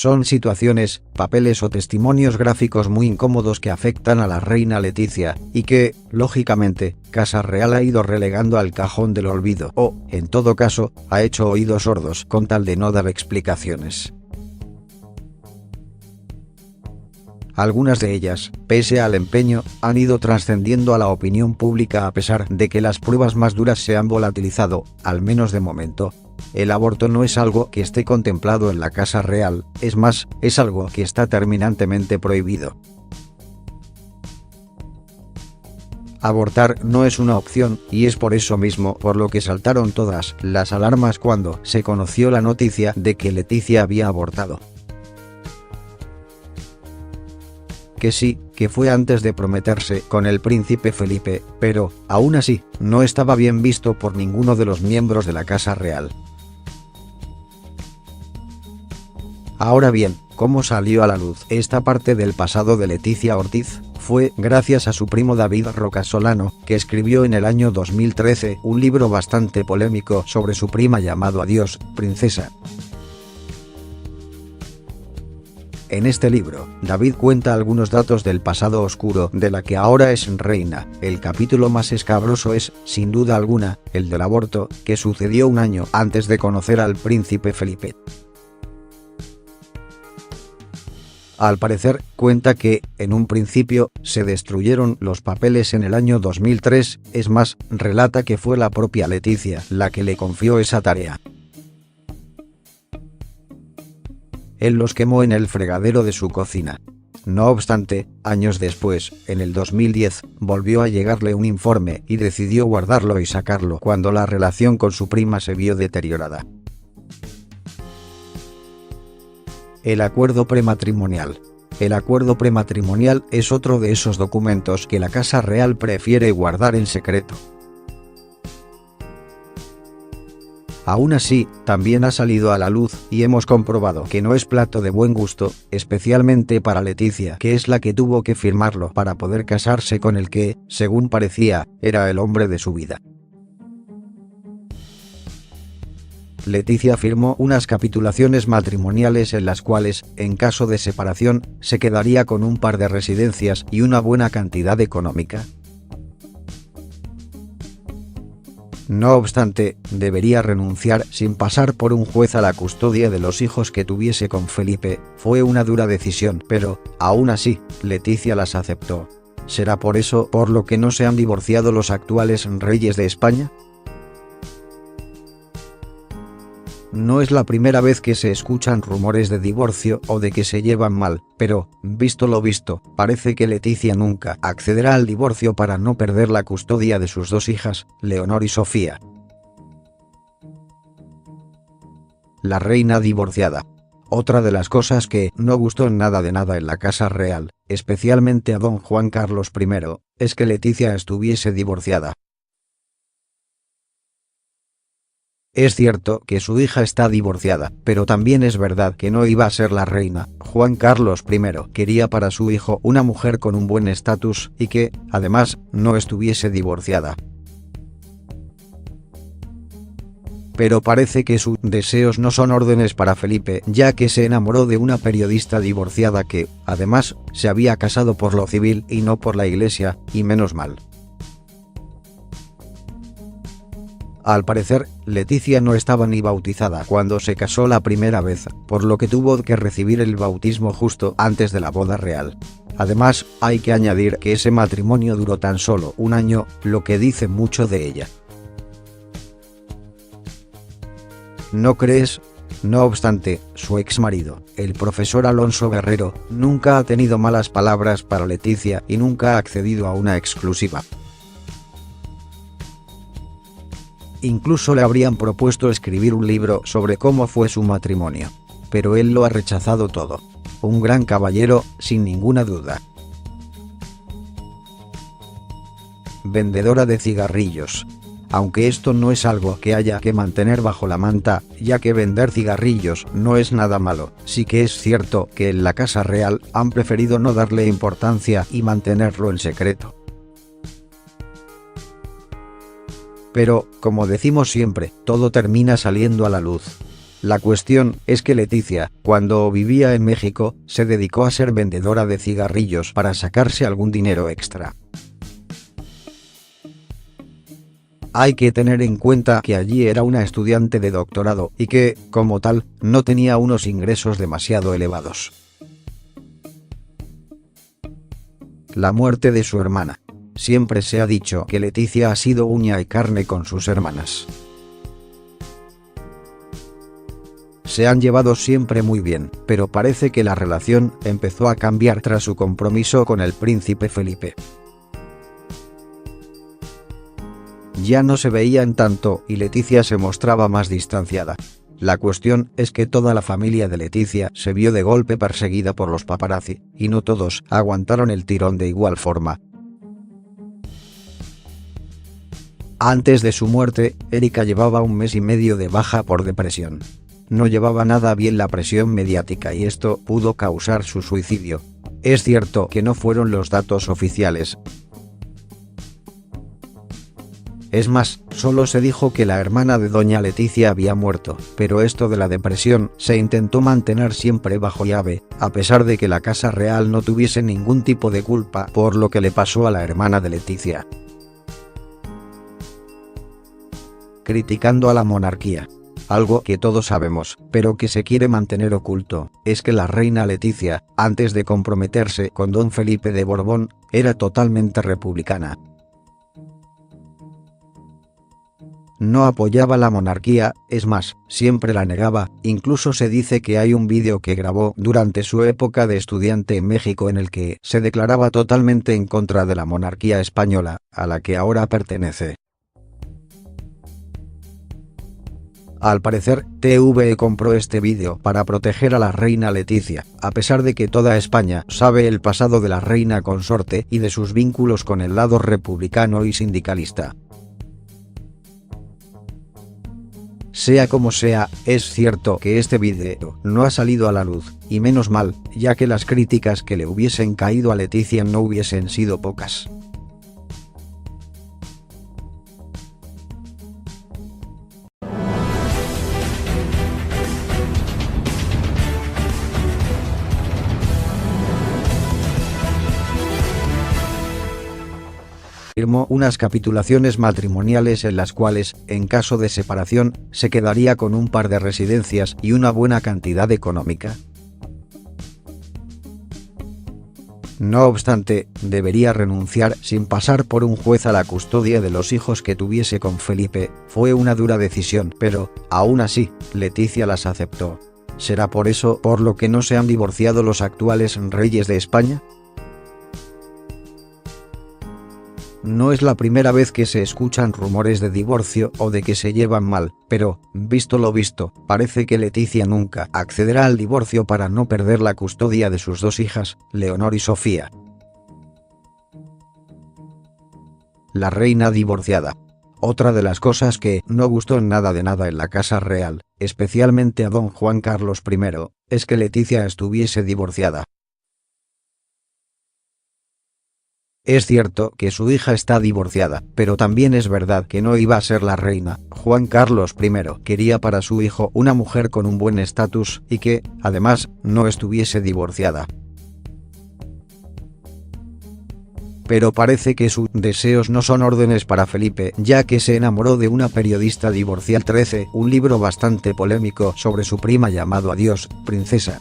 Son situaciones, papeles o testimonios gráficos muy incómodos que afectan a la reina Letizia, y que, lógicamente, Casa Real ha ido relegando al cajón del olvido o, en todo caso, ha hecho oídos sordos con tal de no dar explicaciones. Algunas de ellas, pese al empeño, han ido trascendiendo a la opinión pública a pesar de que las pruebas más duras se han volatilizado, al menos de momento. El aborto no es algo que esté contemplado en la Casa Real, es más, es algo que está terminantemente prohibido. Abortar no es una opción, y es por eso mismo por lo que saltaron todas las alarmas cuando se conoció la noticia de que Letizia había abortado. Que sí, que fue antes de prometerse con el príncipe Felipe, pero, aún así, no estaba bien visto por ninguno de los miembros de la Casa Real. Ahora bien, ¿cómo salió a la luz esta parte del pasado de Letizia Ortiz? Fue gracias a su primo David Rocasolano, que escribió en el año 2013 un libro bastante polémico sobre su prima llamado Adiós, princesa. En este libro, David cuenta algunos datos del pasado oscuro de la que ahora es reina. El capítulo más escabroso es, sin duda alguna, el del aborto, que sucedió un año antes de conocer al príncipe Felipe. Al parecer, cuenta que, en un principio, se destruyeron los papeles en el año 2003, es más, relata que fue la propia Letizia la que le confió esa tarea. Él los quemó en el fregadero de su cocina. No obstante, años después, en el 2010, volvió a llegarle un informe y decidió guardarlo y sacarlo cuando la relación con su prima se vio deteriorada. El acuerdo prematrimonial. El acuerdo prematrimonial es otro de esos documentos que la Casa Real prefiere guardar en secreto. Aún así, también ha salido a la luz y hemos comprobado que no es plato de buen gusto, especialmente para Letizia, que es la que tuvo que firmarlo para poder casarse con el que, según parecía, era el hombre de su vida. Letizia firmó unas capitulaciones matrimoniales en las cuales, en caso de separación, se quedaría con un par de residencias y una buena cantidad económica. No obstante, debería renunciar sin pasar por un juez a la custodia de los hijos que tuviese con Felipe. Fue una dura decisión, pero, aún así, Letizia las aceptó. ¿Será por eso por lo que no se han divorciado los actuales reyes de España? No es la primera vez que se escuchan rumores de divorcio o de que se llevan mal, pero, visto lo visto, parece que Letizia nunca accederá al divorcio para no perder la custodia de sus dos hijas, Leonor y Sofía. La reina divorciada. Otra de las cosas que no gustó nada en la Casa Real, especialmente a don Juan Carlos I, es que Letizia estuviese divorciada. Es cierto que su hija está divorciada, pero también es verdad que no iba a ser la reina. Juan Carlos I quería para su hijo una mujer con un buen estatus y que, además, no estuviese divorciada. Pero parece que sus deseos no son órdenes para Felipe, ya que se enamoró de una periodista divorciada que, además, se había casado por lo civil y no por la iglesia, y menos mal. Al parecer, Letizia no estaba ni bautizada cuando se casó la primera vez, por lo que tuvo que recibir el bautismo justo antes de la boda real. Además, hay que añadir que ese matrimonio duró tan solo un año, lo que dice mucho de ella. ¿No crees? No obstante, su exmarido, el profesor Alonso Guerrero, nunca ha tenido malas palabras para Letizia y nunca ha accedido a una exclusiva. Incluso le habrían propuesto escribir un libro sobre cómo fue su matrimonio. Pero él lo ha rechazado todo. Un gran caballero, sin ninguna duda. Vendedora de cigarrillos. Aunque esto no es algo que haya que mantener bajo la manta, ya que vender cigarrillos no es nada malo, sí que es cierto que en la Casa Real han preferido no darle importancia y mantenerlo en secreto. Pero, como decimos siempre, todo termina saliendo a la luz. La cuestión es que Leticia, cuando vivía en México, se dedicó a ser vendedora de cigarrillos para sacarse algún dinero extra. Hay que tener en cuenta que allí era una estudiante de doctorado y que, como tal, no tenía unos ingresos demasiado elevados. La muerte de su hermana. Siempre se ha dicho que Leticia ha sido uña y carne con sus hermanas. Se han llevado siempre muy bien, pero parece que la relación empezó a cambiar tras su compromiso con el príncipe Felipe. Ya no se veían tanto y Leticia se mostraba más distanciada. La cuestión es que toda la familia de Leticia se vio de golpe perseguida por los paparazzi, y no todos aguantaron el tirón de igual forma. Antes de su muerte, Erika llevaba 1 mes y medio de baja por depresión. No llevaba nada bien la presión mediática y esto pudo causar su suicidio. Es cierto que no fueron los datos oficiales. Es más, solo se dijo que la hermana de doña Leticia había muerto, pero esto de la depresión se intentó mantener siempre bajo llave, a pesar de que la Casa Real no tuviese ningún tipo de culpa por lo que le pasó a la hermana de Leticia. Criticando a la monarquía. Algo que todos sabemos, pero que se quiere mantener oculto, es que la reina Leticia, antes de comprometerse con don Felipe de Borbón, era totalmente republicana. No apoyaba la monarquía, es más, siempre la negaba, incluso se dice que hay un vídeo que grabó durante su época de estudiante en México en el que se declaraba totalmente en contra de la monarquía española, a la que ahora pertenece. Al parecer, TVE compró este vídeo para proteger a la reina Leticia, a pesar de que toda España sabe el pasado de la reina consorte y de sus vínculos con el lado republicano y sindicalista. Sea como sea, es cierto que este vídeo no ha salido a la luz, y menos mal, ya que las críticas que le hubiesen caído a Leticia no hubiesen sido pocas. Firmó unas capitulaciones matrimoniales en las cuales, en caso de separación, se quedaría con un par de residencias y una buena cantidad económica. No obstante, debería renunciar sin pasar por un juez a la custodia de los hijos que tuviese con Felipe. Fue una dura decisión, pero, aún así, Leticia las aceptó. ¿Será por eso por lo que no se han divorciado los actuales reyes de España? No es la primera vez que se escuchan rumores de divorcio o de que se llevan mal, pero, visto lo visto, parece que Leticia nunca accederá al divorcio para no perder la custodia de sus 2 hijas, Leonor y Sofía. La reina divorciada. Otra de las cosas que no gustó nada de nada en la Casa Real, especialmente a don Juan Carlos I, es que Leticia estuviese divorciada. Es cierto que su hija está divorciada, pero también es verdad que no iba a ser la reina. Juan Carlos I quería para su hijo una mujer con un buen estatus y que, además, no estuviese divorciada. Pero parece que sus deseos no son órdenes para Felipe, ya que se enamoró de una periodista divorciada. 13, un libro bastante polémico sobre su prima llamado Adiós, princesa.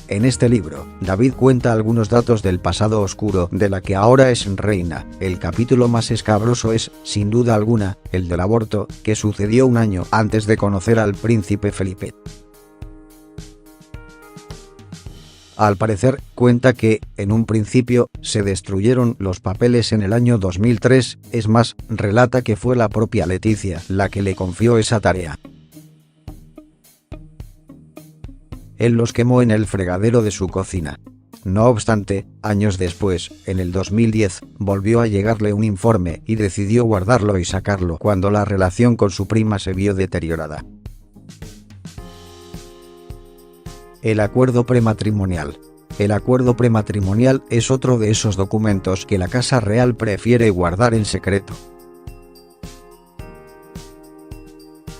En este libro, David cuenta algunos datos del pasado oscuro de la que ahora es reina. El capítulo más escabroso es, sin duda alguna, el del aborto, que sucedió 1 año antes de conocer al príncipe Felipe. Al parecer, cuenta que, en un principio, se destruyeron los papeles en el año 2003, es más, relata que fue la propia Leticia la que le confió esa tarea. Él los quemó en el fregadero de su cocina. No obstante, años después, en el 2010, volvió a llegarle un informe y decidió guardarlo y sacarlo cuando la relación con su prima se vio deteriorada. El acuerdo prematrimonial. El acuerdo prematrimonial es otro de esos documentos que la Casa Real prefiere guardar en secreto.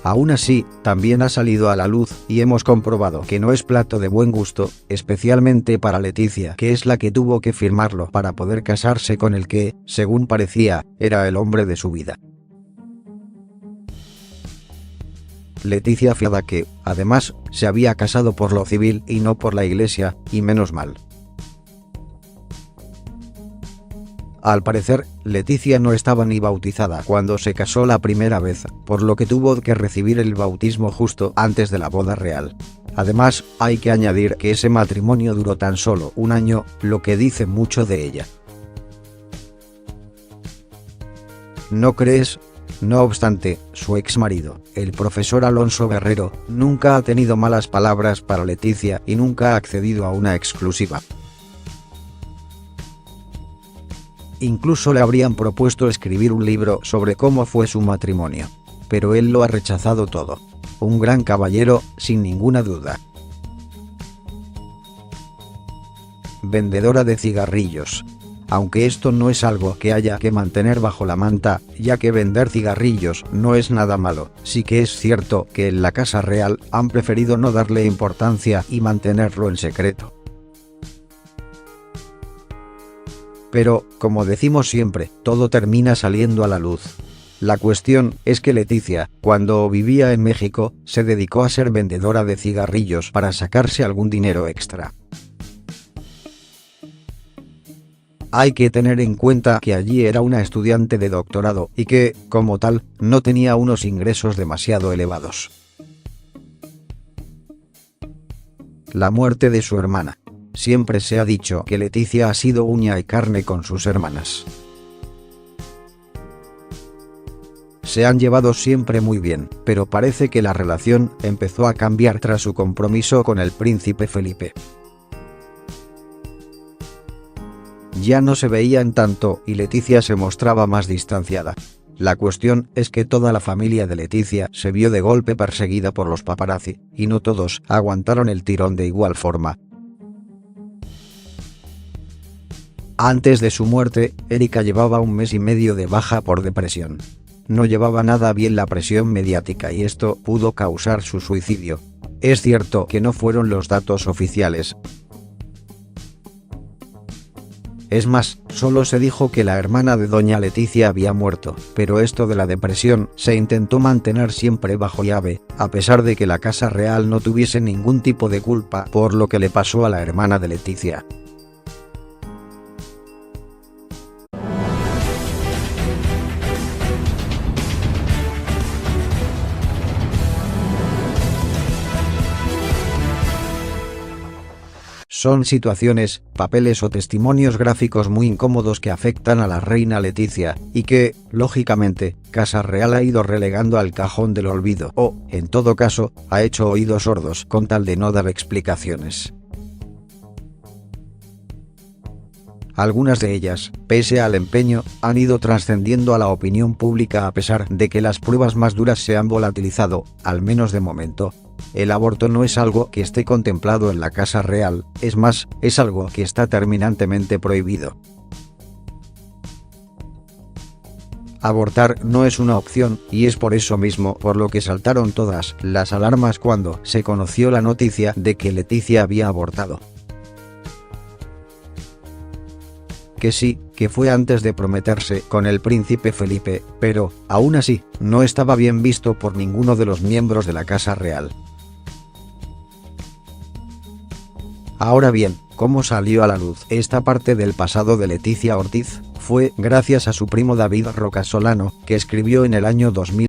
Aún así, también ha salido a la luz, y hemos comprobado que no es plato de buen gusto, especialmente para Leticia, que es la que tuvo que firmarlo para poder casarse con el que, según parecía, era el hombre de su vida. Leticia afirma que, además, se había casado por lo civil y no por la iglesia, y menos mal. Al parecer, Leticia no estaba ni bautizada cuando se casó la primera vez, por lo que tuvo que recibir el bautismo justo antes de la boda real. Además, hay que añadir que ese matrimonio duró tan solo un año, lo que dice mucho de ella. ¿No crees? No obstante, su exmarido, el profesor Alonso Guerrero, nunca ha tenido malas palabras para Leticia y nunca ha accedido a una exclusiva. Incluso le habrían propuesto escribir un libro sobre cómo fue su matrimonio. Pero él lo ha rechazado todo. Un gran caballero, sin ninguna duda. Vendedora de cigarrillos. Aunque esto no es algo que haya que mantener bajo la manta, ya que vender cigarrillos no es nada malo, sí que es cierto que en la Casa Real han preferido no darle importancia y mantenerlo en secreto. Pero, como decimos siempre, todo termina saliendo a la luz. La cuestión es que Leticia, cuando vivía en México, se dedicó a ser vendedora de cigarrillos para sacarse algún dinero extra. Hay que tener en cuenta que allí era una estudiante de doctorado y que, como tal, no tenía unos ingresos demasiado elevados. La muerte de su hermana. Siempre se ha dicho que Leticia ha sido uña y carne con sus hermanas. Se han llevado siempre muy bien, pero parece que la relación empezó a cambiar tras su compromiso con el príncipe Felipe. Ya no se veían tanto y Leticia se mostraba más distanciada. La cuestión es que toda la familia de Leticia se vio de golpe perseguida por los paparazzi, y no todos aguantaron el tirón de igual forma. Antes de su muerte, Erika llevaba 1 mes y medio de baja por depresión. No llevaba nada bien la presión mediática y esto pudo causar su suicidio. Es cierto que no fueron los datos oficiales. Es más, solo se dijo que la hermana de doña Leticia había muerto, pero esto de la depresión se intentó mantener siempre bajo llave, a pesar de que la Casa Real no tuviese ningún tipo de culpa por lo que le pasó a la hermana de Leticia. Son situaciones, papeles o testimonios gráficos muy incómodos que afectan a la reina Leticia, y que, lógicamente, Casa Real ha ido relegando al cajón del olvido o, en todo caso, ha hecho oídos sordos con tal de no dar explicaciones. Algunas de ellas, pese al empeño, han ido trascendiendo a la opinión pública a pesar de que las pruebas más duras se han volatilizado, al menos de momento. El aborto no es algo que esté contemplado en la Casa Real, es más, es algo que está terminantemente prohibido. Abortar no es una opción, y es por eso mismo por lo que saltaron todas las alarmas cuando se conoció la noticia de que Leticia había abortado. Que sí, que fue antes de prometerse con el príncipe Felipe, pero, aún así, no estaba bien visto por ninguno de los miembros de la Casa Real. Ahora bien, ¿cómo salió a la luz esta parte del pasado de Leticia Ortiz? Fue gracias a su primo David Rocasolano, que escribió en el año 2000